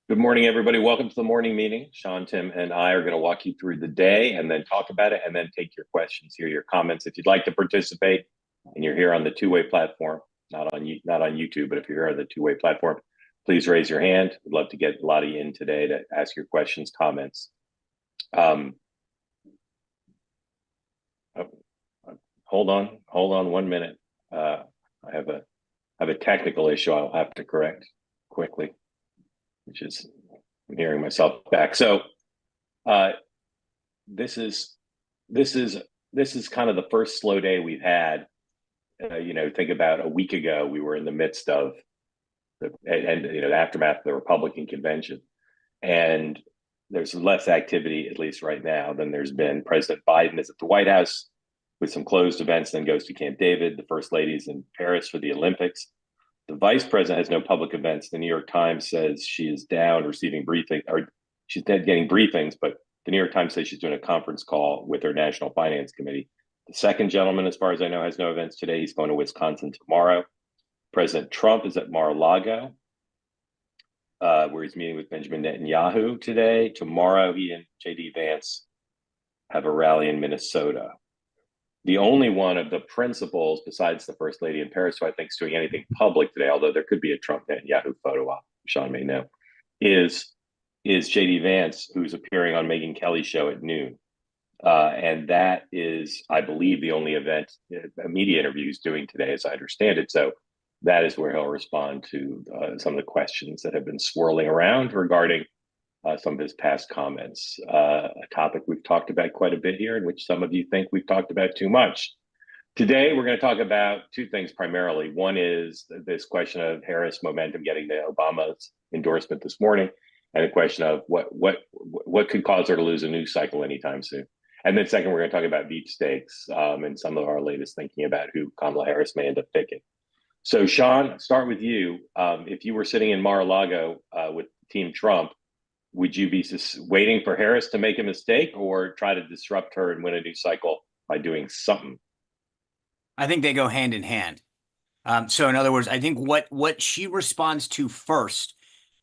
Good morning, everybody. Welcome to the morning meeting. Sean, Tim, and I are going to walk you through the day and then talk about it and then take your questions, hear your comments. If you'd like to participate and you're here on the two-way platform, not on YouTube, but if you're here on the two-way platform, please raise your hand. We'd love to get a lot of you in today to ask your questions, comments. Um, oh, hold on 1 minute. I have a technical issue I'll have to correct quickly, which is I'm hearing myself back. So uh, this is this is this is kind of the first slow day we've had. Think about a week ago, we were in the midst of the aftermath of the Republican convention, and there's less activity, at least right now, than there's been. President Biden is at the White House with some closed events, then goes to Camp David. The First Lady's in Paris for the Olympics. The Vice President has no public events. The New York Times says she is down receiving briefing, or she's dead getting briefings, but the New York Times says she's doing a conference call with her National Finance Committee. The second gentleman, as far as I know, has no events today. He's going to Wisconsin tomorrow. President Trump is at Mar-a-Lago, where he's meeting with Benjamin Netanyahu today. Tomorrow, he and J.D. Vance have a rally in Minnesota. The only one of the principals, besides the First Lady in Paris, who I think is doing anything public today, although there could be a Trump Netanyahu photo op, Sean may know, is J.D. Vance, who's appearing on Megyn Kelly's show at noon. And that is, I believe, the only event a media interview is doing today, as I understand it. So that is where he'll respond to some of the questions that have been swirling around regarding some of his past comments, a topic we've talked about quite a bit here, in which some of you think we've talked about too much. Today, we're going to talk about two things primarily. One is this question of Harris momentum getting the Obama's endorsement this morning, and the question of what could cause her to lose a news cycle anytime soon. And then second, we're going to talk about Veepstakes and some of our latest thinking about who Kamala Harris may end up picking. So, Sean, start with you. If you were sitting in Mar-a-Lago with Team Trump, would you be waiting for Harris to make a mistake or try to disrupt her and win a news cycle by doing something? I think they go hand in hand. So in other words, I think what she responds to first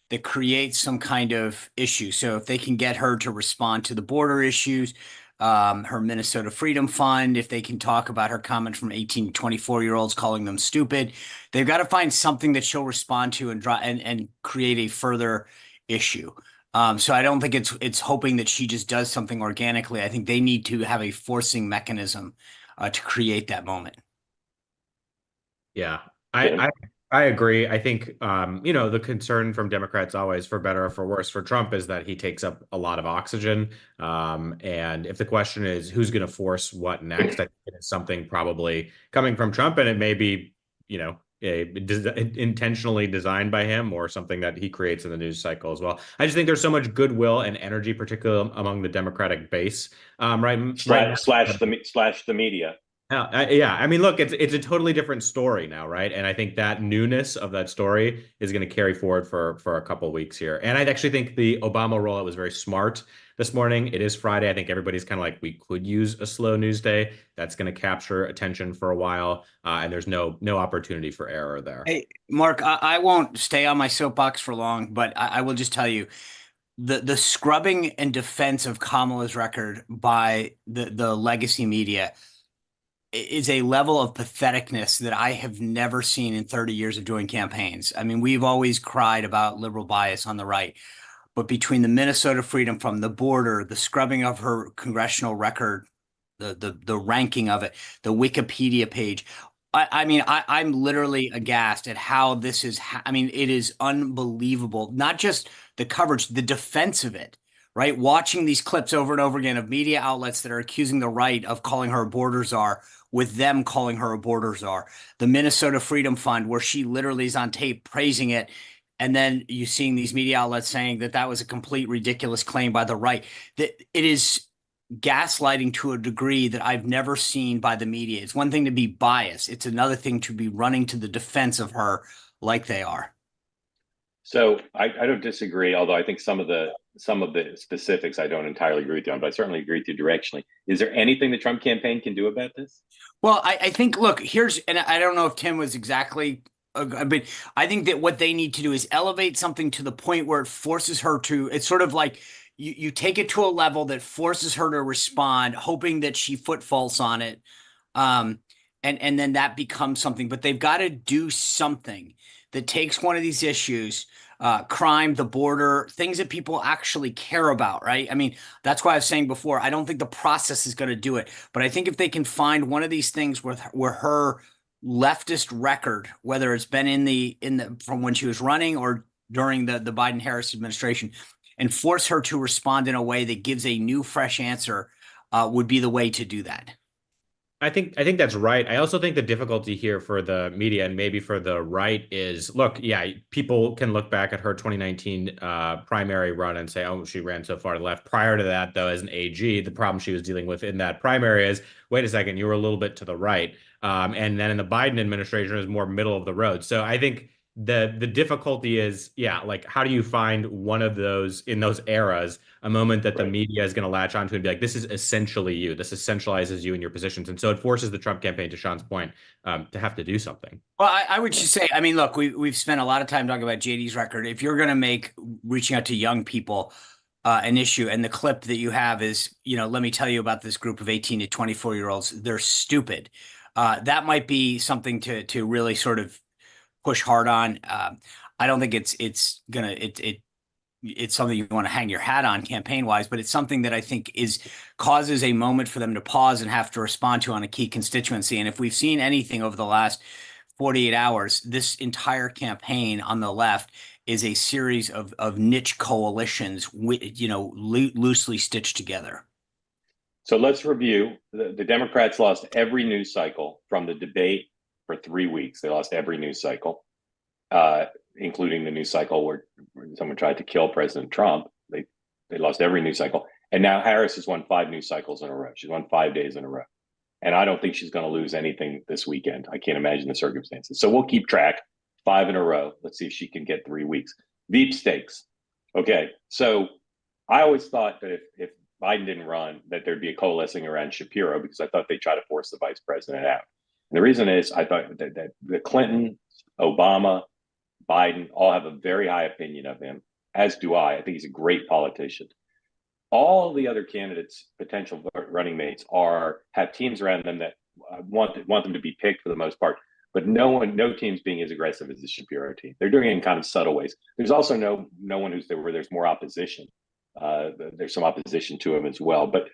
that creates some kind of issue. So if they can get her to respond to the border issues, her Minnesota Freedom Fund, if they can talk about her comment from 18 to 24-year-olds calling them stupid, they've got to find something that she'll respond to and create a further issue. So I don't think it's hoping that she just does something organically. I think they need to have a forcing mechanism to create that moment. Yeah, Tim? I agree. I think the concern from Democrats always, for better or for worse, for Trump is that he takes up a lot of oxygen. And if the question is who's going to force what next, I think it is something probably coming from Trump, and it may be, intentionally designed by him or something that he creates in the news cycle as well. I just think there's so much goodwill and energy, particularly among the Democratic base, right Slash the media. Yeah, I mean, look, it's a totally different story now, right? And I think that newness of that story is going to carry forward for a couple of weeks here. And I actually think the Obama rollout was very smart this morning. It is Friday. I think everybody's kind of like, we could use a slow news day. That's going to capture attention for a while, and there's no opportunity for error there. Hey, Mark, I won't stay on my soapbox for long, but I will just tell you the scrubbing and defense of Kamala's record by the legacy media is a level of patheticness that I have never seen in 30 years of doing campaigns. I mean, we've always cried about liberal bias on the right, but between the Minnesota Freedom Fund, the border, the scrubbing of her congressional record, the ranking of it, the Wikipedia page, I'm literally aghast at how this is. I mean, it is unbelievable. Not just the coverage, the defense of it, right? Watching these clips over and over again of media outlets that are accusing the right of calling her a border czar, with them calling her a border czar. The Minnesota Freedom Fund, where she literally is on tape praising it. And then you seeing these media outlets saying that that was a complete ridiculous claim by the right. That it is gaslighting to a degree that I've never seen by the media. It's one thing to be biased. It's another thing to be running to the defense of her like they are. So I don't disagree, although I think some of the specifics I don't entirely agree with you on, but I certainly agree with you directionally. Is there anything the Trump campaign can do about this? Well, I think, look, and I don't know if Tim was exactly I mean, I think that what they need to do is elevate something to the point where it forces her to, it's sort of like you take it to a level that forces her to respond, hoping that she foot faults on it. Um, and then that becomes something, but they've got to do something that takes one of these issues, crime, the border, things that people actually care about, right? I mean, that's why I was saying before, I don't think the process is going to do it, but I think if they can find one of these things where her leftist record, whether it's been in the from when she was running or during the Biden Harris administration, and force her to respond in a way that gives a new, fresh answer, would be the way to do that. I think that's right. I also think the difficulty here for the media and maybe for the right is, look, yeah, people can look back at her 2019 primary run and say, oh, she ran so far to the left. Prior to that, though, as an AG, the problem she was dealing with in that primary is, wait a second, you were a little bit to the right. And then in the Biden administration, it was more middle of the road. So I think the difficulty is, yeah, like how do you find one of those in those eras, a moment that the Right. media is going to latch onto and be like, this is essentially you. This essentializes you and your positions. And so it forces the Trump campaign, to Sean's point, to have to do something. Well, I would just say, I mean, look, we've spent a lot of time talking about JD's record. If you're going to make reaching out to young people an issue, and the clip that you have is, let me tell you about this group of 18 to 24-year-olds. They're stupid. That might be something to really sort of push hard on. I don't think it's something you want to hang your hat on campaign wise, but it's something that I think causes a moment for them to pause and have to respond to on a key constituency. And if we've seen anything over the last 48 hours, this entire campaign on the left is a series of niche coalitions, loosely stitched together. So let's review. The Democrats lost every news cycle from the debate for 3 weeks. They lost every news cycle, including the news cycle where someone tried to kill President Trump. They lost every news cycle. And now Harris has won 5 news cycles in a row. She's won 5 days in a row. And I don't think she's going to lose anything this weekend. I can't imagine the circumstances. So we'll keep track. 5 in a row. Let's see if she can get 3 weeks. Veepstakes. Okay. So I always thought that if Biden didn't run, that there'd be a coalescing around Shapiro, because I thought they'd try to force the vice president out. And the reason is I thought that the Clinton, Obama, Biden all have a very high opinion of him, as do I. I think he's a great politician. All the other candidates, potential running mates, have teams around them that want them to be picked for the most part. But no team's being as aggressive as the Shapiro team. They're doing it in kind of subtle ways. There's also no one who's there where there's more opposition. There's some opposition to him as well. But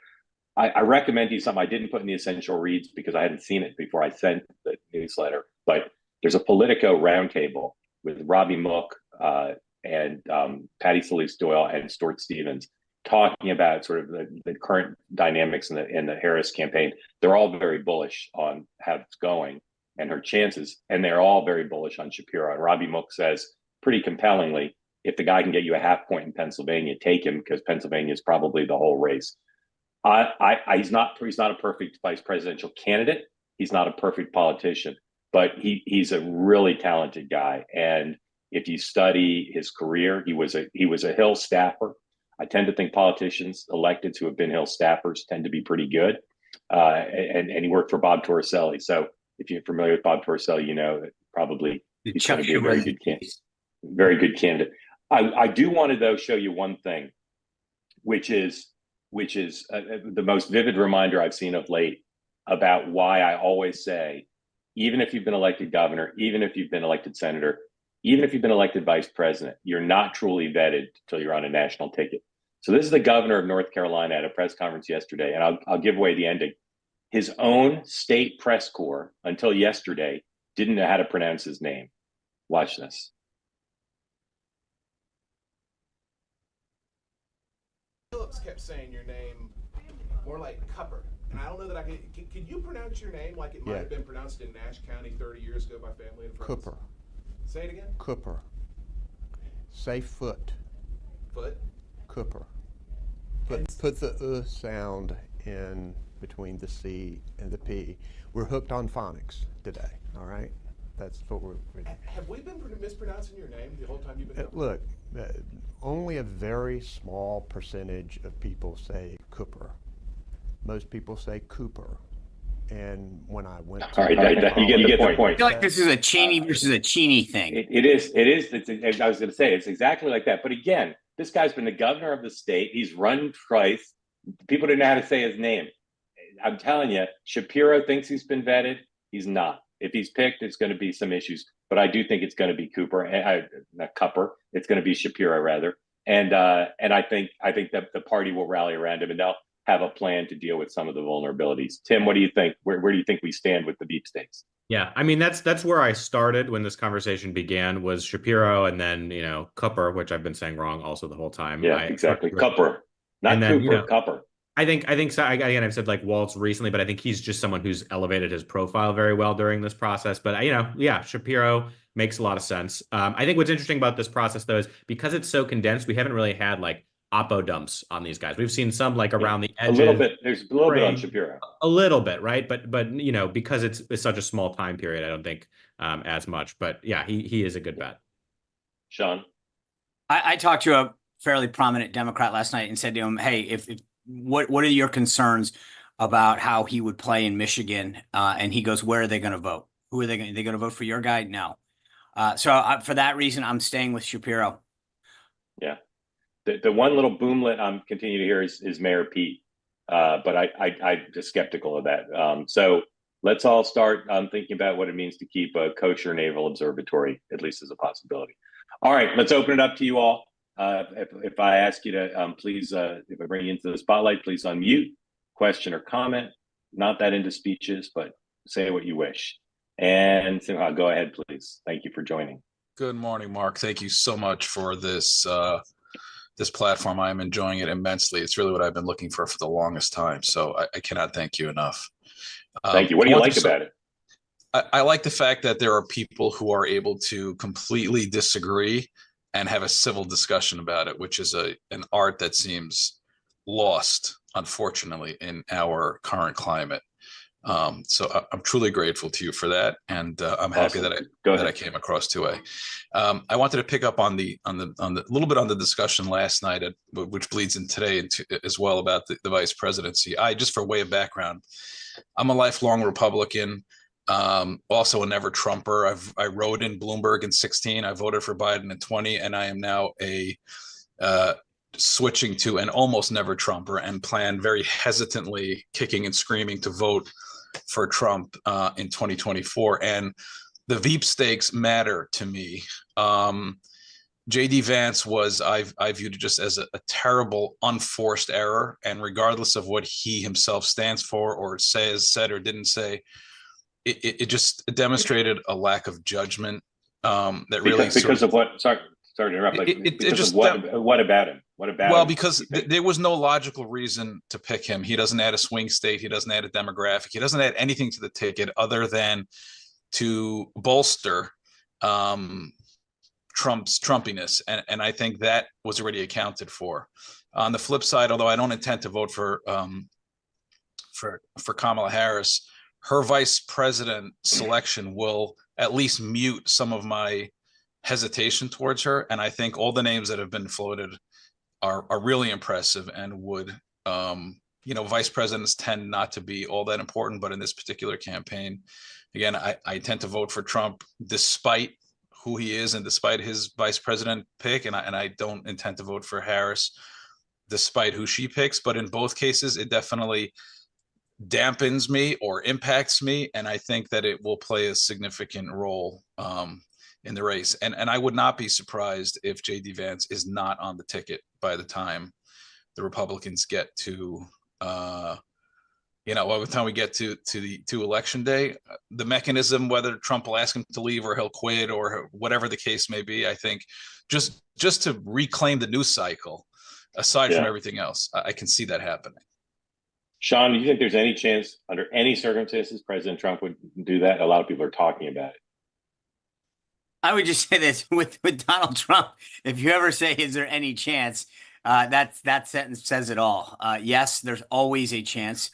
I recommend you something I didn't put in the essential reads because I hadn't seen it before I sent the newsletter. But there's a Politico roundtable with Robbie Mook and Patty Solis Doyle and Stuart Stevens talking about sort of the current dynamics in the Harris campaign. They're all very bullish on how it's going and her chances, and they're all very bullish on Shapiro. And Robbie Mook says pretty compellingly, if the guy can get you a half point in Pennsylvania, take him, because Pennsylvania is probably the whole race. He's not a perfect vice presidential candidate. He's not a perfect politician, but he's a really talented guy. And if you study his career, he was a Hill staffer. I tend to think politicians, electeds who have been Hill staffers, tend to be pretty good. And he worked for Bob Torricelli. So if you're familiar with Bob Torricelli, you know that probably he's going to be a very good candidate. Very good candidate. I do want to, though, show you one thing, which is the most vivid reminder I've seen of late about why I always say, even if you've been elected governor, even if you've been elected senator, even if you've been elected vice president, you're not truly vetted until you're on a national ticket. So this is the governor of North Carolina at a press conference yesterday, and I'll give away the ending. His own state press corps, until yesterday, didn't know how to pronounce his name. Watch this. Phillips kept saying your name more like Cupper. And I don't know that I can you pronounce your name like it might have been pronounced in Nash County 30 years ago by family and friends? Cooper. Say it again? Cooper. Say foot. Foot? Cooper. Put the sound in between the C and the P. We're hooked on phonics today, all right? That's what we're doing. Have we been mispronouncing your name the whole time you've been here? Look, only a very small percentage of people say Cooper. Most people say Cooper. And when I went All right, you get the point. I feel like this is a Cheney versus a Cheney thing. It is. I was going to say it's exactly like that. But again, this guy's been the governor of the state. He's run twice. People didn't know how to say his name. I'm telling you, Shapiro thinks he's been vetted. He's not. If he's picked, it's going to be some issues. But I do think it's going to be not Cupper. It's going to be Shapiro rather. And I think that the party will rally around him, and they'll have a plan to deal with some of the vulnerabilities. Tim, what do you think? Where do you think we stand with the Veepstakes? Yeah, I mean that's where I started when this conversation began, was Shapiro, and then Cupper, which I've been saying wrong also the whole time. Yeah, exactly. Cupper, not Cooper. Cupper. I think so. Again, I've said like Waltz recently, but I think he's just someone who's elevated his profile very well during this process. But yeah, Shapiro makes a lot of sense. I think what's interesting about this process though is because it's so condensed, we haven't really had like oppo dumps on these guys. We've seen some like around the edges. A little bit. There's a little bit on Shapiro. A little bit, right? But because it's such a small time period, I don't think as much. But yeah, he is a good bet. Sean, I talked to a fairly prominent Democrat last night and said to him, "Hey, what are your concerns about how he would play in Michigan?" And he goes, "Where are they going to vote? Who are they going? They going to vote for your guy? No." So for that reason, I'm staying with Shapiro. Yeah. The one little boomlet I'm continuing to hear is Mayor Pete, but I'm just skeptical of that. So let's all start thinking about what it means to keep a kosher naval observatory, at least as a possibility. All right, let's open it up to you all. If I ask you to please, if I bring you into the spotlight, please unmute, question or comment. Not that into speeches, but say what you wish. And Simha, go ahead, please. Thank you for joining. Good morning, Mark. Thank you so much for this this platform. I am enjoying it immensely. It's really what I've been looking for the longest time. So I cannot thank you enough. Thank you. What do you like about it? I like the fact that there are people who are able to completely disagree and have a civil discussion about it, which is an art that seems lost, unfortunately, in our current climate. So I'm truly grateful to you for that, and I'm happy that I came across 2A. I wanted to pick up on the little bit on the discussion last night, which bleeds in today as well about the vice presidency. Just for way of background, I'm a lifelong Republican, also a never Trumper. I wrote in Bloomberg in 2016. I voted for Biden in 2020, and I am now switching to an almost never Trumper and plan very hesitantly, kicking and screaming, to vote for Trump in 2024. And the Veepstakes matter to me. J.D. Vance I viewed it just as a terrible, unforced error. And regardless of what he himself stands for or said or didn't say, it just demonstrated a lack of judgment that really because of what? Sorry to interrupt. What about him? What about well, him? because there was no logical reason to pick him. He doesn't add a swing state. He doesn't add a demographic. He doesn't add anything to the ticket other than to bolster Trump's Trumpiness. And I think that was already accounted for. On the flip side, although I don't intend to vote for Kamala Harris, her vice president selection will at least mute some of my hesitation towards her. And I think all the names that have been floated are really impressive and would, vice presidents tend not to be all that important, but in this particular campaign, again, I tend to vote for Trump despite who he is and despite his vice president pick. And I don't intend to vote for Harris despite who she picks, but in both cases, it definitely dampens me or impacts me. And I think that it will play a significant role in the race. And I would not be surprised if J.D. Vance is not on the ticket by the time the Republicans get to, by the time we get to election day. The mechanism, whether Trump will ask him to leave or he'll quit or whatever the case may be, I think just to reclaim the news cycle, aside from everything else, I can see that happening. Sean, do you think there's any chance under any circumstances President Trump would do that? A lot of people are talking about it. I would just say this with Donald Trump. If you ever say, is there any chance, that sentence says it all. Yes, there's always a chance.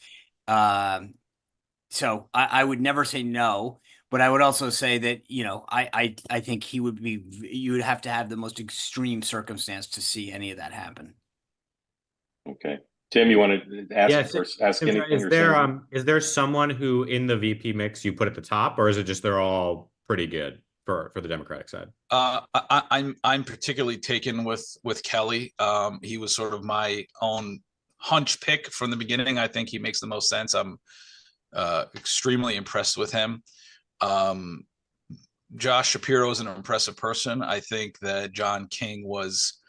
So I would never say no, but I would also say that, I think you would have to have the most extreme circumstance to see any of that happen. Okay. Tim, you want to ask Yes. or ask anything? Is or say there anything? is there someone who in the VP mix you put at the top, or is it just they're all pretty good for the Democratic side? I'm particularly taken with Kelly. He was sort of my own hunch pick from the beginning. I think he makes the most sense. I'm extremely impressed with him. Josh Shapiro is an impressive person. I think that John King was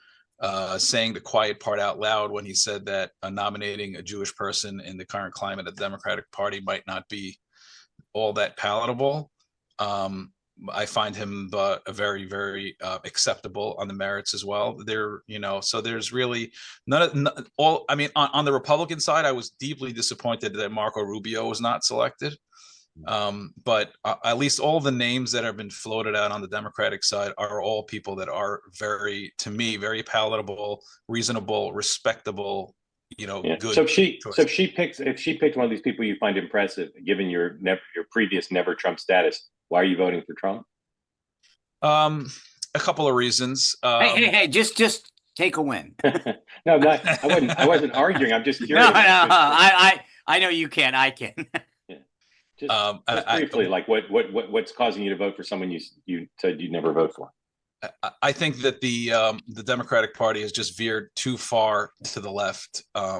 saying the quiet part out loud when he said that nominating a Jewish person in the current climate of the Democratic Party might not be all that palatable. I find him a very, very acceptable on the merits as well. So there's really all. I mean, on the Republican side, I was deeply disappointed that Marco Rubio was not selected. But at least all the names that have been floated out on the Democratic side are all people that are to me, very palatable, reasonable, respectable. Yeah. Good. So if she picked one of these people you find impressive, given your previous never Trump status, why are you voting for Trump? A couple of reasons. Hey, just take a win. No, I wasn't arguing. I'm just No, curious. I know you can. I can. Just briefly, like what's causing you to vote for someone you said you'd never vote for? I think that the Democratic Party has just veered too far to the left, a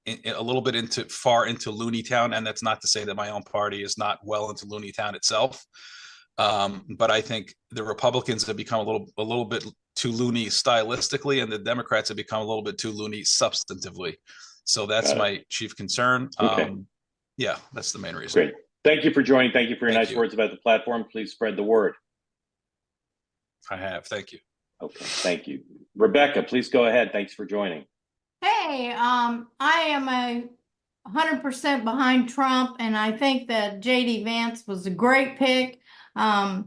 little bit far into Looney Town, and that's not to say that my own party is not well into Looney Town itself. But I think the Republicans have become a little bit too loony stylistically, and the Democrats have become a little bit too loony substantively. So that's my chief concern. Okay. Yeah, that's the main reason. Great. Thank you for joining. Thank you for your Thank nice you. words about the platform. Please spread the word. I have. Thank you. Okay. Thank you. Rebecca, please go ahead. Thanks for joining. Hey, I am 100% behind Trump, and I think that JD Vance was a great pick. I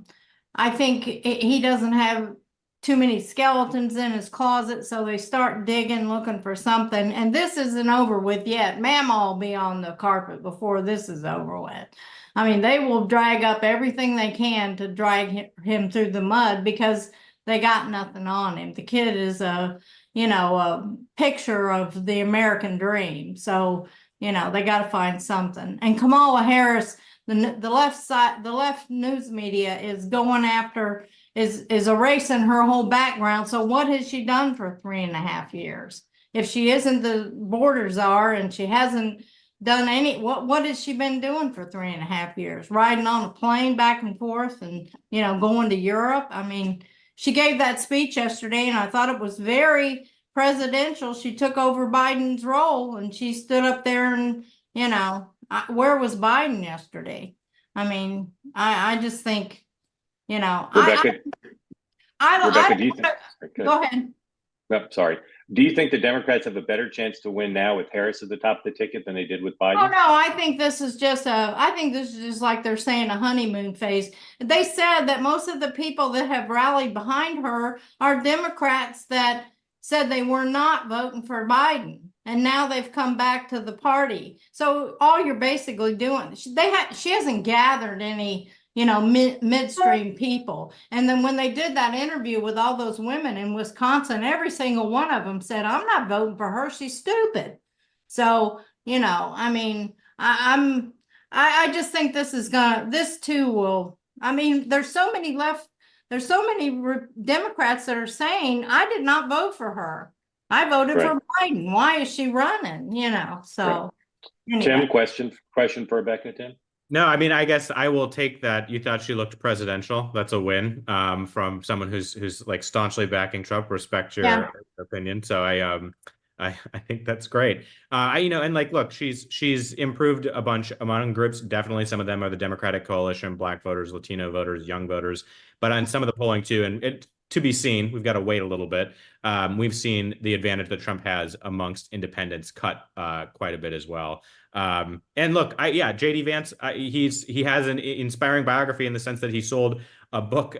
think he doesn't have too many skeletons in his closet, so they start digging, looking for something. And this isn't over with yet. Mama will be on the carpet before this is over with. I mean, they will drag up everything they can to drag him through the mud because they got nothing on him. The kid is a picture of the American dream. So, they got to find something. And Kamala Harris, the left side, the left news media is going after, is erasing her whole background. So what has she done for 3.5 years? If she isn't the border czar and she hasn't done what has she been doing for 3.5 years? Riding on a plane back and forth and, going to Europe. I mean, she gave that speech yesterday and I thought it was very presidential. She took over Biden's role and she stood up there and, where was Biden yesterday? I mean, I just think, Rebecca, Rebecca, do you think? Go ahead. No, sorry. Do you think the Democrats have a better chance to win now with Harris at the top of the ticket than they did with Biden? Oh no, I think this is just like they're saying a honeymoon phase. They said that most of the people that have rallied behind her are Democrats that said they were not voting for Biden. And now they've come back to the party. So all you're basically doing, she hasn't gathered any, midstream people. And then when they did that interview with all those women in Wisconsin, every single one of them said, I'm not voting for her. She's stupid. So, I mean, I just think this too will, I mean, there's so many Democrats that are saying, I did not vote for her. I voted for Biden. Why is she running? So. Anyway. Tim, question for Rebecca, Tim? No, I mean, I guess I will take that. You thought she looked presidential. That's a win from someone who's like staunchly backing Trump. Respect your opinion. So I think that's great. And like, look, she's improved a bunch among groups. Definitely, some of them are the Democratic coalition, Black voters, Latino voters, young voters. But on some of the polling too, and it to be seen, we've got to wait a little bit. We've seen the advantage that Trump has amongst independents cut quite a bit as well. And look, JD Vance, he has an inspiring biography in the sense that he sold a book,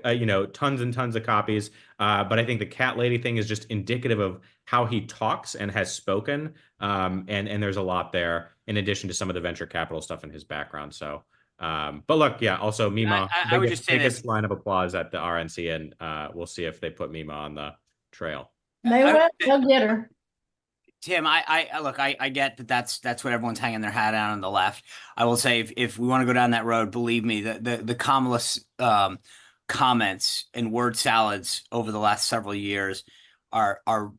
tons and tons of copies. But I think the cat lady thing is just indicative of how he talks and has spoken. And there's a lot there in addition to some of the venture capital stuff in his background. So, but look, also Mima, I would just say biggest line of applause at the RNC, and we'll see if they put Mima on the trail. They'll get her. Tim, look, I get that that's what everyone's hanging their hat on the left. I will say if we want to go down that road, believe me, the Kamala comments and word salads over the last several years are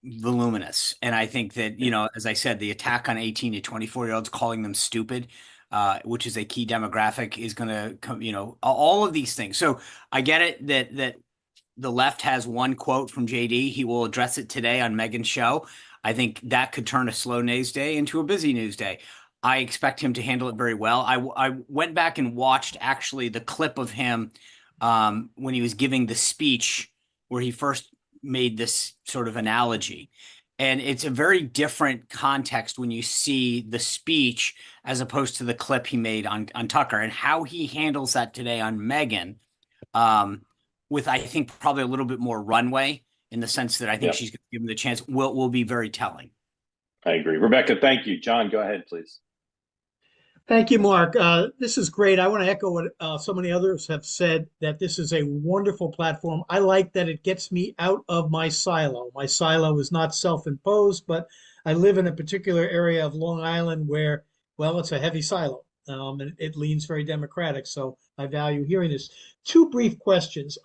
voluminous. And I think that, you know, as I said, the attack on 18 to 24-year-olds, calling them stupid, which is a key demographic, is going to come, you know, all of these things. So I get it that the left has one quote from JD. He will address it today on Meghan's show. I think that could turn a slow news day into a busy news day. I expect him to handle it very well. I went back and watched actually the clip of him when he was giving the speech where he first made this sort of analogy. And it's a very different context when you see the speech as opposed to the clip he made on Tucker, and how he handles that today on Meghan, with, I think, probably a little bit more runway, in the sense that I think she's going to give him the chance, will be very telling. I agree. Rebecca, thank you. John, go ahead, please. Thank you, Mark. This is great. I want to echo what so many others have said, that this is a wonderful platform. I like that it gets me out of my silo. My silo is not self-imposed, but I live in a particular area of Long Island where, well, it's a heavy silo, and it leans very Democratic. So I value hearing this. Two brief questions.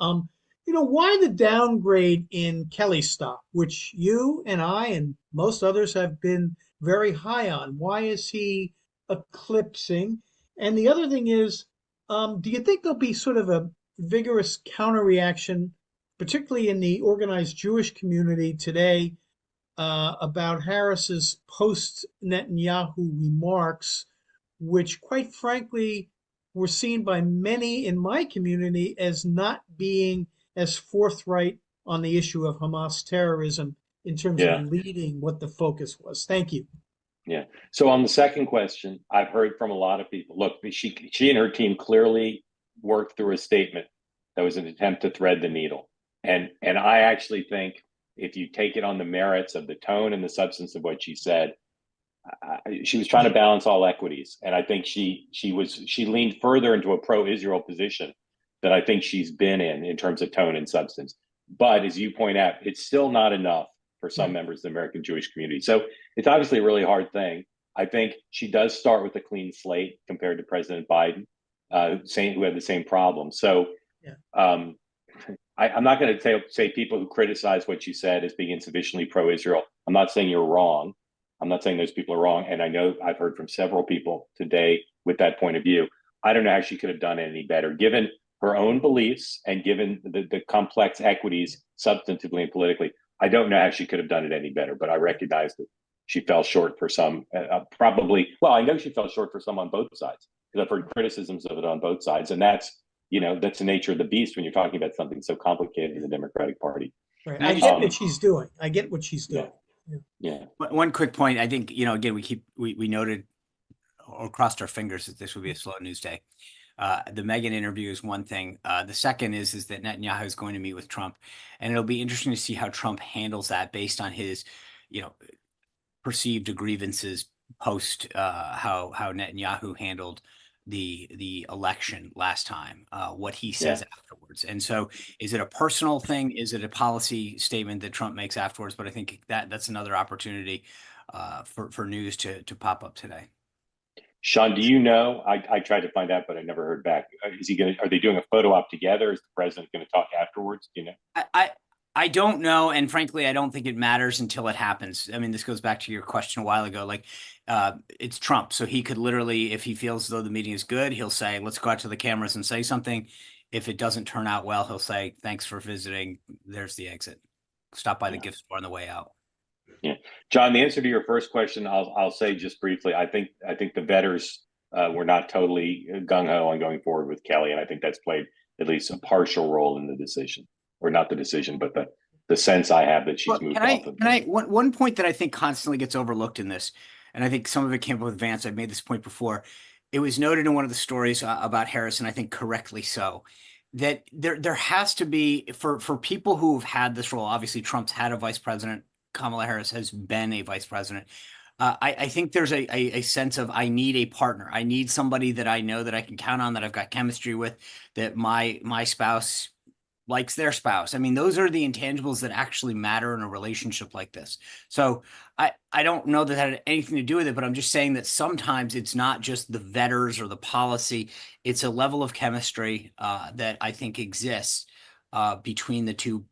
You know, why the downgrade in Kelly stock, which you and I and most others have been very high on? Why is he eclipsing? And the other thing is, do you think there'll be sort of a vigorous counter reaction, particularly in the organized Jewish community today, about Harris's post-Netanyahu remarks, which quite frankly were seen by many in my community as not being as forthright on the issue of Hamas terrorism in terms of leading what the focus was? Thank you. Yeah. So on the second question, I've heard from a lot of people. Look, she and her team clearly worked through a statement that was an attempt to thread the needle. And I actually think if you take it on the merits of the tone and the substance of what she said, she was trying to balance all equities. And I think she leaned further into a pro-Israel position than I think she's been in terms of tone and substance. But as you point out, it's still not enough for some members of the American Jewish community. So it's obviously a really hard thing. I think she does start with a clean slate compared to President Biden, who had the same problem. So I'm not going to say people who criticize what you said as being insufficiently pro-Israel. I'm not saying you're wrong. I'm not saying those people are wrong. And I know I've heard from several people today with that point of view. I don't know how she could have done any better, given her own beliefs and given the complex equities substantively and politically. I don't know how she could have done it any better, but I recognize that she fell short for some, probably. Well, I know she fell short for some on both sides, because I've heard criticisms of it on both sides. And that's the nature of the beast when you're talking about something so complicated in the Democratic Party. Right. I get what she's doing. I get what she's doing. Yeah. One quick point. I think, again, we noted or crossed our fingers that this would be a slow news day. The Meghan interview is one thing. The second is that Netanyahu is going to meet with Trump, and it'll be interesting to see how Trump handles that based on his, perceived grievances post how Netanyahu handled the election last time, what he says afterwards. And so is it a personal thing? Is it a policy statement that Trump makes afterwards? But I think that's another opportunity for news to pop up today. Sean, do you know? I tried to find out, but I never heard back. Are they doing a photo op together? Is the president going to talk afterwards? Do you know? I don't know, and frankly, I don't think it matters until it happens. I mean, this goes back to your question a while ago. Like, it's Trump, so he could literally, if he feels as though the meeting is good, he'll say, "Let's go out to the cameras and say something." If it doesn't turn out well, he'll say, "Thanks for visiting. There's the exit. Stop by the gift store on the way out." Yeah, John. The answer to your first question, I'll say just briefly. I think the bettors were not totally gung ho on going forward with Kelly, and I think that's played at least a partial role in the decision. Or not the decision, but the sense I have that she's moved off of. One point that I think constantly gets overlooked in this, and I think some of it came up with Vance. I've made this point before. It was noted in one of the stories about Harris, and I think correctly so, that there has to be, for people who have had this role. Obviously, Trump's had a vice president. Kamala Harris has been a vice president. I think there's a sense of, I need a partner. I need somebody that I know that I can count on, that I've got chemistry with, that my spouse likes their spouse. I mean, those are the intangibles that actually matter in a relationship like this. So I don't know that had anything to do with it, but I'm just saying that sometimes it's not just the vetters or the policy. It's a level of chemistry that I think exists between the two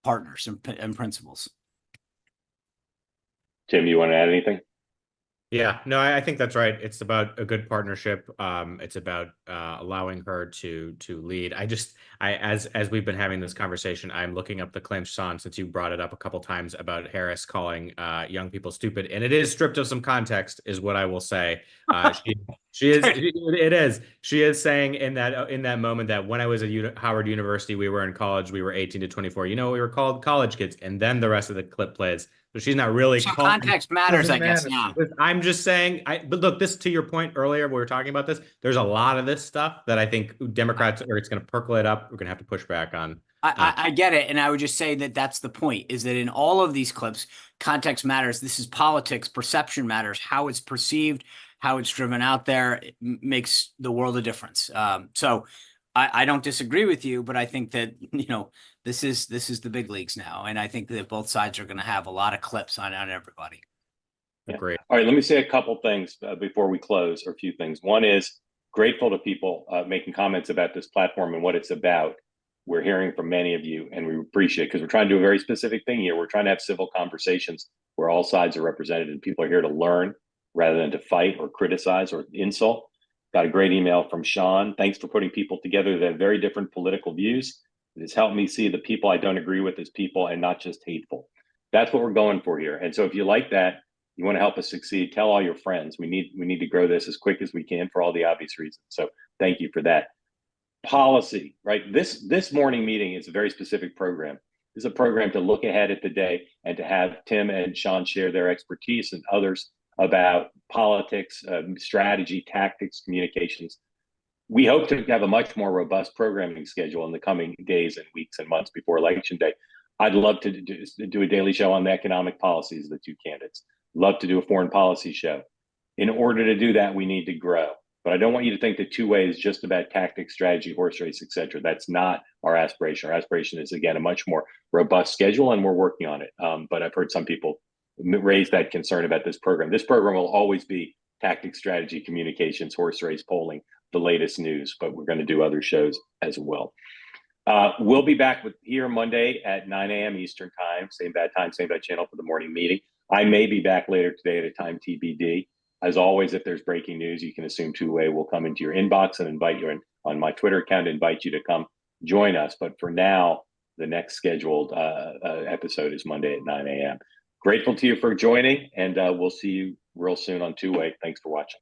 partners and principals. Tim, you want to add anything? Yeah, no, I think that's right. It's about a good partnership. It's about allowing her to lead. As we've been having this conversation, I'm looking up the claims, Sean, since you brought it up a couple times about Harris calling young people stupid, and it is stripped of some context, is what I will say. She is. It is. She is saying in that moment that when I was at Howard University, we were in college, we were 18 to 24. You know, we were called college kids, and then the rest of the clip plays. So she's not really So calling. context matters, I guess, now. I'm just saying, but look, this, to your point earlier, we were talking about this. There's a lot of this stuff that I think Democrats are, it's going to percolate up. We're going to have to push back on. I get it. And I would just say that that's the point, is that in all of these clips, context matters. This is politics. Perception matters. How it's perceived, how it's driven out there, it makes the world a difference. So I don't disagree with you, but I think that, you know, this is the big leagues now. And I think that both sides are going to have a lot of clips on everybody. Yeah. Great. All right, let me say a couple things before we close, or a few things. One is grateful to people making comments about this platform and what it's about. We're hearing from many of you, and we appreciate it, because we're trying to do a very specific thing here. We're trying to have civil conversations where all sides are represented, and people are here to learn rather than to fight or criticize or insult. Got a great email from Sean. Thanks for putting people together that have very different political views. It has helped me see the people I don't agree with as people and not just hateful. That's what we're going for here. And so if you like that, you want to help us succeed, tell all your friends. We need to grow this as quick as we can for all the obvious reasons. So thank you for that. Policy, right? This morning meeting is a very specific program. It's a program to look ahead at the day and to have Tim and Sean share their expertise and others about politics, strategy, tactics, communications. We hope to have a much more robust programming schedule in the coming days and weeks and months before Election Day. I'd love to do a daily show on the economic policies of the two candidates. Love to do a foreign policy show. In order to do that, we need to grow. But I don't want you to think that two-way is just about tactics, strategy, horse race, et cetera. That's not our aspiration. Our aspiration is, again, a much more robust schedule, and we're working on it. But I've heard some people raise that concern about this program. This program will always be tactics, strategy, communications, horse race, polling, the latest news, but we're going to do other shows as well. We'll be back here Monday at 9 a.m. Eastern time, same bad channel for the morning meeting. I may be back later today at a time TBD. As always, if there's breaking news, you can assume two-way will come into your inbox and invite you on my Twitter account, invite you to come join us. But for now, the next scheduled episode is Monday at 9 a.m. Grateful to you for joining, and we'll see you real soon on two-way. Thanks for watching.